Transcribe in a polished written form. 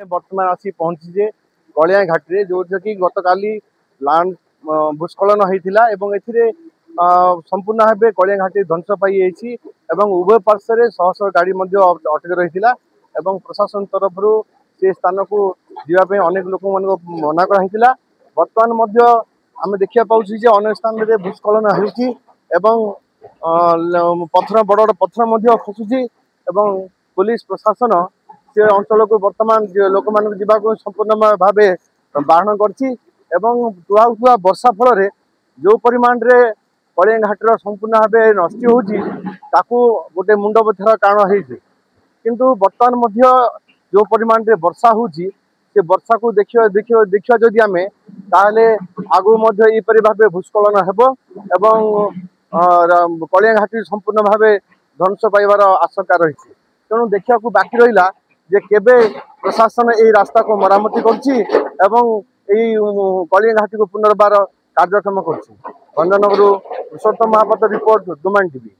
बर्तमान आसी पहुंची कलिया घाटी जो कि गतकाली लैंड भूस्खलन होता है संपूर्ण भाव कलिया घाटी ध्वंस पाई उभय पार्श्व शह शह गाड़ी अटक रही प्रशासन तरफ से स्थान को जावाई अनेक लोक मना कर बर्तमान आम देखा पाऊँ अनेक स्थान में भूस्खलन पत्थर बड़ बड़ पत्थर खसुची पुलिस प्रशासन से अंचल को बर्तमान लोक मान संपूर्ण भाव बारण कर वर्षा फल जो परिमाण रे कलिया घाटर संपूर्ण भाव नष्ट हो गोटे मुंड बथार कारण किंतु बर्तमान जो परिमाण रे वर्षा होची से वर्षा को देखिया देखिया देखिया जदि आमे ताले आगु यहपरि भाव भूस्खलन हेबो एवं कलिया घाटी संपूर्ण भाव ध्वंस पाइबार आशंका रही तेणु देखा बाकी रहा जे केबे प्रशासन यही रास्ता को मरामती करछि कलिया घाटी को पुनर्बार कार्यक्षम करछि। भंजनगर पुरुषोत्तम महापात्र रिपोर्ट डोमाइन टीवी।